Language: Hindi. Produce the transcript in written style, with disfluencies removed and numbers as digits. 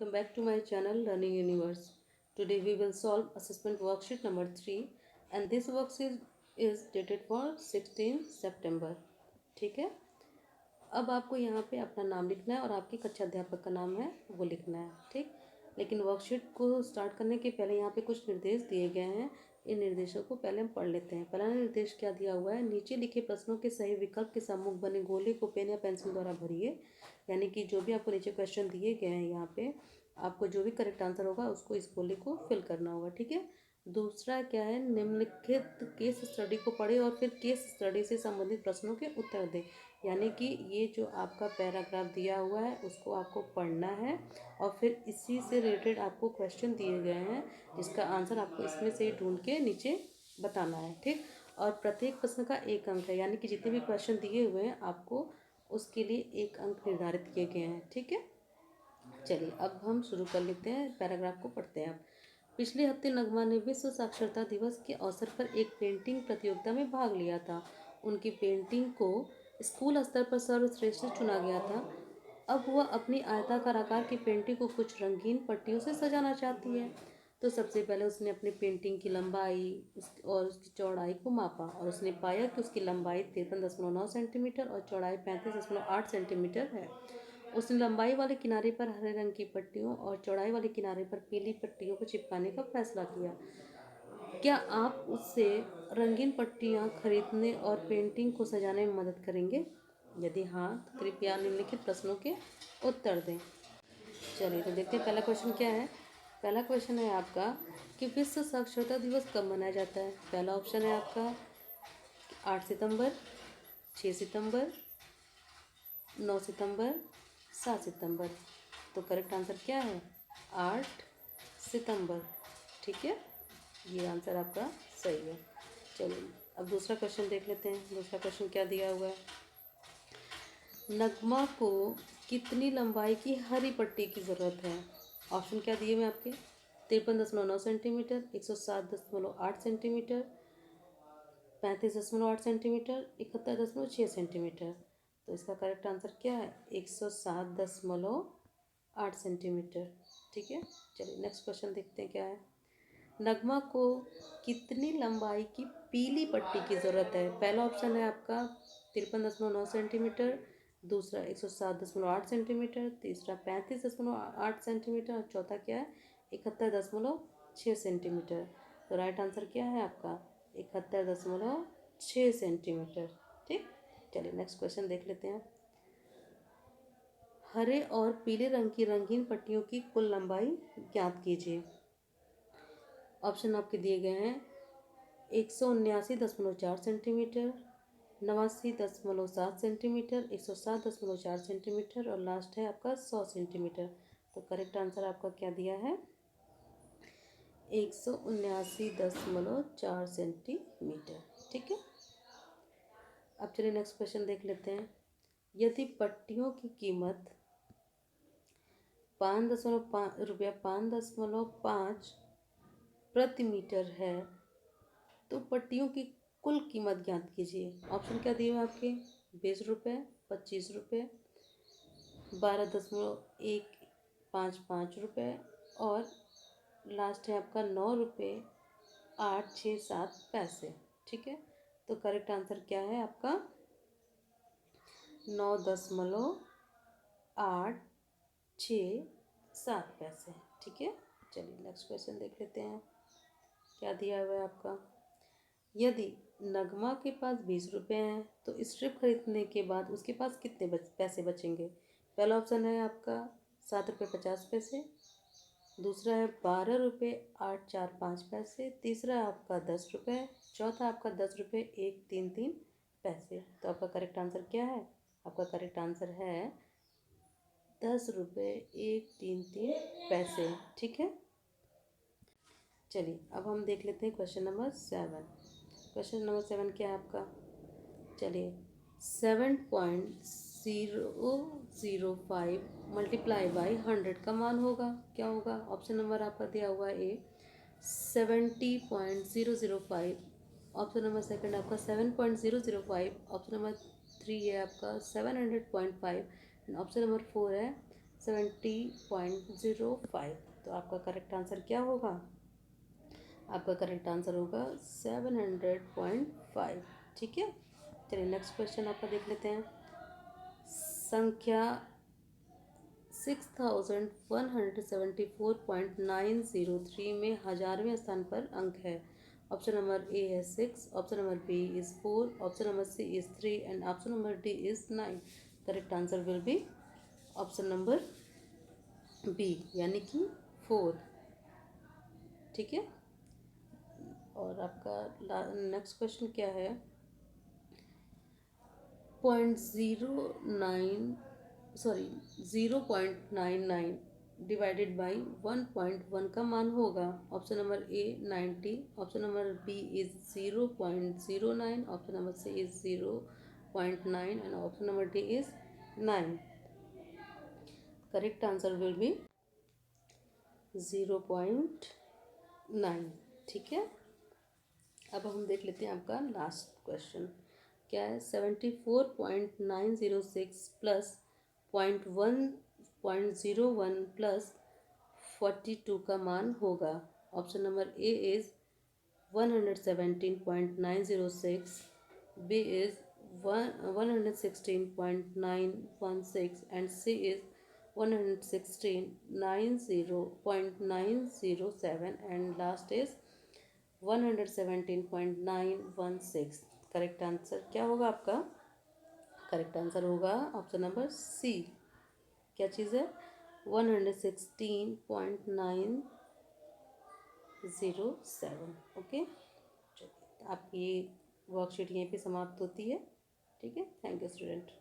welcome back to my channel Learning Universe. Today we will solve assessment worksheet number 3 and this worksheet is dated for 16 September. ठीक है, अब आपको यहाँ पे अपना नाम लिखना है और आपके कक्षा अध्यापक का नाम है वो लिखना है। ठीक, लेकिन वर्कशीट को स्टार्ट करने के पहले यहाँ पे कुछ निर्देश दिए गए हैं। इन निर्देशों को पहले हम पढ़ लेते हैं। पहला निर्देश क्या दिया हुआ है, नीचे लिखे प्रश्नों के सही विकल्प के सम्मुख बने गोले को पेन या पेंसिल द्वारा भरिए। यानी कि जो भी आपको नीचे क्वेश्चन दिए गए हैं यहाँ पे आपको जो भी करेक्ट आंसर होगा उसको इस गोले को फिल करना होगा। ठीक है, दूसरा क्या है, निम्नलिखित केस स्टडी को पढ़े और फिर केस स्टडी से संबंधित प्रश्नों के उत्तर दें। यानी कि ये जो आपका पैराग्राफ दिया हुआ है उसको आपको पढ़ना है और फिर इसी से रिलेटेड आपको क्वेश्चन दिए गए हैं जिसका आंसर आपको इसमें से ढूंढ के नीचे बताना है। ठीक, और प्रत्येक प्रश्न का 1 अंक है, यानी कि जितने भी क्वेश्चन दिए हुए हैं आपको उसके लिए 1 अंक निर्धारित किए गए हैं। ठीक है, चलिए अब हम शुरू कर लेते हैं, पैराग्राफ को पढ़ते हैं। अब पिछले हफ्ते नगमा ने विश्व साक्षरता दिवस के अवसर पर एक पेंटिंग प्रतियोगिता में भाग लिया था। उनकी पेंटिंग को स्कूल स्तर पर सर्वश्रेष्ठ चुना गया था। अब वह अपनी आयताकार आकार की पेंटिंग को कुछ रंगीन पट्टियों से सजाना चाहती है। तो सबसे पहले उसने अपनी पेंटिंग की लंबाई और उसकी चौड़ाई को मापा और उसने पाया कि उसकी लंबाई 53.9 सेंटीमीटर और चौड़ाई 35.8 सेंटीमीटर है। उसने लंबाई वाले किनारे पर हरे रंग की पट्टियों और चौड़ाई वाले किनारे पर पीली पट्टियों को चिपकाने का फैसला किया। क्या आप उससे रंगीन पट्टियाँ खरीदने और पेंटिंग को सजाने में मदद करेंगे? यदि हाँ तो कृपया निम्नलिखित प्रश्नों के उत्तर दें। चलिए तो देखते हैं पहला क्वेश्चन क्या है। पहला क्वेश्चन है आपका कि विश्व साक्षरता दिवस कब मनाया जाता है। पहला ऑप्शन है आपका 8 सितंबर, 6 सितंबर, 9 सितंबर, 7 सितंबर। तो करेक्ट आंसर क्या है, 8 सितंबर। ठीक है, ये आंसर आपका सही है। चलिए अब दूसरा क्वेश्चन देख लेते हैं। दूसरा क्वेश्चन क्या दिया हुआ है, नगमा को कितनी लंबाई की हरी पट्टी की ज़रूरत है। ऑप्शन क्या दिए हुए आपके, 53.9 सेंटीमीटर, 107.8 सेंटीमीटर, 35.8 सेंटीमीटर, 71.6 सेंटीमीटर। तो इसका करेक्ट आंसर क्या है, 107.8 सेंटीमीटर। ठीक है, चलिए नेक्स्ट क्वेश्चन देखते हैं क्या है। नगमा को कितनी लंबाई की पीली पट्टी की ज़रूरत है। पहला ऑप्शन है आपका 53.9 सेंटीमीटर, दूसरा 107.8 सेंटीमीटर, तीसरा 35.8 सेंटीमीटर और चौथा क्या है 71.6 सेंटीमीटर। तो राइट आंसर क्या है आपका 71.6 सेंटीमीटर। ठीक, चलिए नेक्स्ट क्वेश्चन देख लेते हैं। हरे और पीले रंग की रंगीन पट्टियों की कुल लंबाई ज्ञात कीजिए। ऑप्शन आपके दिए गए हैं 179.4 सेंटीमीटर, 89.7 सेंटीमीटर, 107.4 सेंटीमीटर और लास्ट है आपका 100 सेंटीमीटर। तो करेक्ट आंसर आपका क्या दिया है, 179.4 सेंटीमीटर। ठीक है, अब चलिए नेक्स्ट क्वेश्चन देख लेते हैं। यदि पट्टियों की कीमत 5.5 प्रति मीटर है तो पट्टियों की कुल कीमत ज्ञात कीजिए। ऑप्शन क्या दिए हुए आपके, 20 रुपये, 25 रुपये, 12.155 रुपये और लास्ट है आपका 9 रुपये 867 पैसे। ठीक है, तो करेक्ट आंसर क्या है आपका 9.867 पैसे। ठीक है, चलिए नेक्स्ट क्वेश्चन देख लेते हैं क्या दिया हुआ है आपका। यदि नगमा के पास 20 रुपये हैं तो स्ट्रिप खरीदने के बाद उसके पास कितने पैसे बचेंगे। पहला ऑप्शन है आपका 7.50 रुपये, दूसरा है 12.845 रुपये, तीसरा है आपका 10 रुपये, चौथा आपका 10.133 पैसे। तो आपका करेक्ट आंसर क्या है, आपका करेक्ट आंसर है 10.133 पैसे। ठीक है, चलिए अब हम देख लेते हैं क्वेश्चन नंबर 7। क्वेश्चन नंबर 7 क्या है आपका, चलिए 7.005 मल्टीप्लाई बाई 100 का मान होगा क्या होगा। ऑप्शन नंबर आपका दिया हुआ है ए 70.005, ऑप्शन नंबर सेकंड आपका 7.005, ऑप्शन नंबर 3 है आपका 700.5 एंड ऑप्शन नंबर 4 है 70.05। तो आपका करेक्ट आंसर क्या होगा? आपका करेक्ट आंसर होगा 700.5। ठीक है, चलिए नेक्स्ट क्वेश्चन आपका देख लेते हैं। संख्या 6174.903 में हजारवें स्थान पर अंक है। ऑप्शन नंबर ए है 6, option number B is 4, option number C is 3 and option number D is 9। Correct answer will be option number B यानी कि 4। ठीक है, और आपका नेक्स्ट क्वेश्चन क्या है? 0.99 डिवाइडेड बाई 1.1 का मान होगा। Option number A 90, option number B is 0.09, option number C is 0.9 and option number D is 9। Correct answer will be 0.9। ठीक है, अब हम देख लेते हैं आपका लास्ट क्वेश्चन क्या है। 74.906 प्लस 0.1 प्लस 42 का मान होगा। Option number A is 117.906, B is 116.916 and C is 116.907 and last is 117.916। Correct answer क्या होगा आपका? करेक्ट आंसर होगा ऑप्शन नंबर सी। क्या चीज़ है? 116.907। ओके, चलिए आपकी वर्कशीट यहीं पे समाप्त होती है। ठीक है, थैंक यू स्टूडेंट।